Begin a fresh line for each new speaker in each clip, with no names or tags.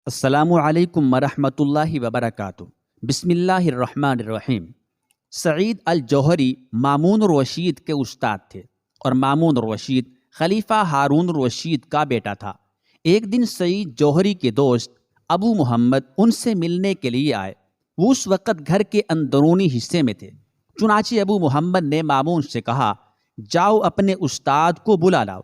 السلام علیکم ورحمۃ اللہ وبرکاتہ۔ بسم اللہ الرحمن الرحیم۔ سعید الجوہری مامون الرشید کے استاد تھے اور مامون الرشید خلیفہ ہارون الرشید کا بیٹا تھا۔ ایک دن سعید جوہری کے دوست ابو محمد ان سے ملنے کے لیے آئے۔ وہ اس وقت گھر کے اندرونی حصے میں تھے۔ چنانچہ ابو محمد نے مامون سے کہا، جاؤ اپنے استاد کو بلا لاؤ،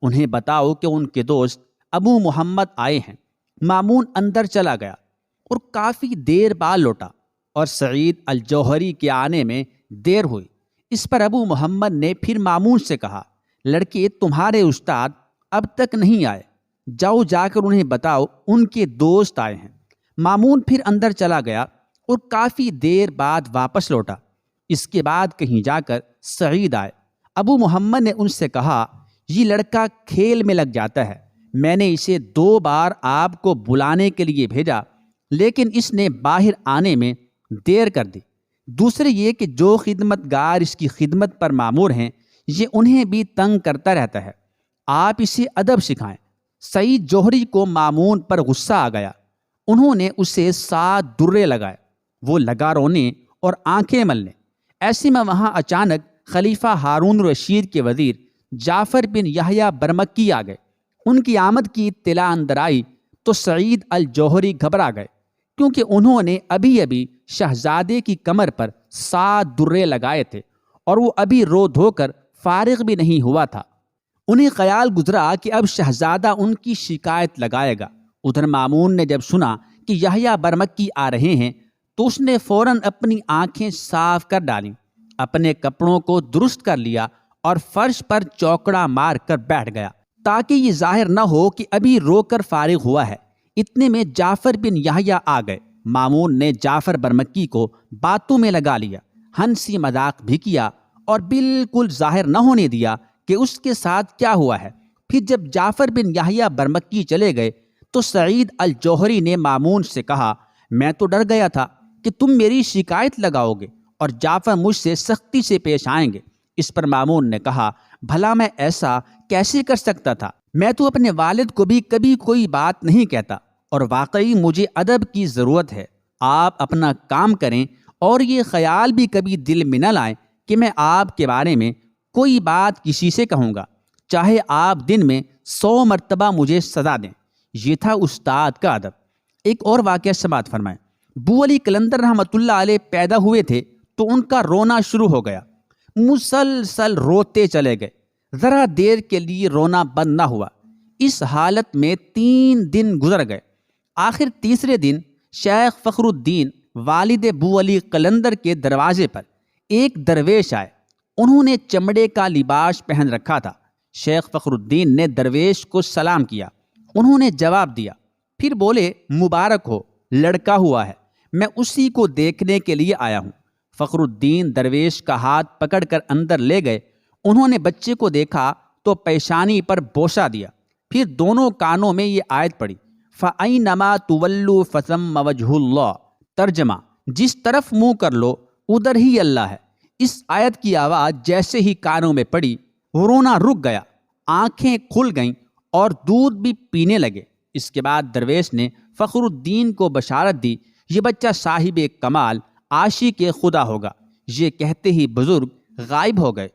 انہیں بتاؤ کہ ان کے دوست ابو محمد آئے ہیں۔ مامون اندر چلا گیا اور کافی دیر بعد لوٹا اور سعید الجوہری کے آنے میں دیر ہوئی۔ اس پر ابو محمد نے پھر مامون سے کہا، لڑکے تمہارے استاد اب تک نہیں آئے، جاؤ جا کر انہیں بتاؤ ان کے دوست آئے ہیں۔ مامون پھر اندر چلا گیا اور کافی دیر بعد واپس لوٹا۔ اس کے بعد کہیں جا کر سعید آئے۔ ابو محمد نے ان سے کہا، یہ لڑکا کھیل میں لگ جاتا ہے، میں نے اسے 2 بار آپ کو بلانے کے لیے بھیجا لیکن اس نے باہر آنے میں دیر کر دی۔ دوسرے یہ کہ جو خدمت گار اس کی خدمت پر مامور ہیں یہ انہیں بھی تنگ کرتا رہتا ہے، آپ اسے ادب سکھائیں۔ سعید جوہری کو مامون پر غصہ آ گیا۔ انہوں نے اسے 7 درے لگائے۔ وہ لگا رونے اور آنکھیں ملنے۔ ایسے میں وہاں اچانک خلیفہ ہارون رشید کے وزیر جعفر بن یحییٰ برمکی آ گئے۔ ان کی آمد کی اطلاع اندر آئی تو سعید الجوہری گھبرا گئے، کیونکہ انہوں نے ابھی شہزادے کی کمر پر 7 درے لگائے تھے اور وہ ابھی رو دھو کر فارغ بھی نہیں ہوا تھا۔ انہیں خیال گزرا کہ اب شہزادہ ان کی شکایت لگائے گا۔ ادھر مامون نے جب سنا کہ یحییٰ برمکی آ رہے ہیں تو اس نے فوراً اپنی آنکھیں صاف کر ڈالیں، اپنے کپڑوں کو درست کر لیا اور فرش پر چوکڑا مار کر بیٹھ گیا تاکہ یہ ظاہر نہ ہو کہ ابھی رو کر فارغ ہوا ہے۔ اتنے میں جعفر بن یحییٰ آ گئے۔ مامون نے جعفر برمکی کو باتوں میں لگا لیا، ہنسی مذاق بھی کیا اور بالکل ظاہر نہ ہونے دیا کہ اس کے ساتھ کیا ہوا ہے۔ پھر جب جعفر بن یحییٰ برمکی چلے گئے تو سعید الجوہری نے مامون سے کہا، میں تو ڈر گیا تھا کہ تم میری شکایت لگاؤ گے اور جعفر مجھ سے سختی سے پیش آئیں گے۔ اس پر مامون نے کہا، بھلا میں ایسا کیسے کر سکتا تھا؟ میں تو اپنے والد کو بھی کبھی کوئی بات نہیں کہتا اور واقعی مجھے ادب کی ضرورت ہے۔ آپ اپنا کام کریں اور یہ خیال بھی کبھی دل میں نہ لائیں کہ میں آپ کے بارے میں کوئی بات کسی سے کہوں گا، چاہے آپ دن میں 100 مرتبہ مجھے سزا دیں۔ یہ تھا استاد کا ادب۔ ایک اور واقعہ سماعت فرمائیں۔ بو علی قلندر رحمۃ اللہ علیہ پیدا ہوئے تھے تو ان کا رونا شروع ہو گیا۔ مسلسل روتے چلے گئے، ذرا دیر کے لیے رونا بند نہ ہوا۔ اس حالت میں 3 دن گزر گئے۔ آخر تیسرے دن شیخ فخر الدین والد بو علی قلندر کے دروازے پر ایک درویش آئے۔ انہوں نے چمڑے کا لباس پہن رکھا تھا۔ شیخ فخر الدین نے درویش کو سلام کیا۔ انہوں نے جواب دیا، پھر بولے، مبارک ہو، لڑکا ہوا ہے، میں اسی کو دیکھنے کے لیے آیا ہوں۔ فخر الدین درویش کا ہاتھ پکڑ کر اندر لے گئے۔ انہوں نے بچے کو دیکھا تو پیشانی پر بوسہ دیا، پھر دونوں کانوں میں یہ آیت پڑھی، فَأَيْنَمَا تُوَلُّوا فَثَمَّ وَجْهُ اللَّهِ۔ ترجمہ، جس طرف منہ کر لو ادھر ہی اللہ ہے۔ اس آیت کی آواز جیسے ہی کانوں میں پڑی، رونا رک گیا، آنکھیں کھل گئیں اور دودھ بھی پینے لگے۔ اس کے بعد درویش نے فخر الدین کو بشارت دی، یہ بچہ صاحب کمال عاشق خدا ہوگا۔ یہ کہتے ہی بزرگ غائب ہو گئے۔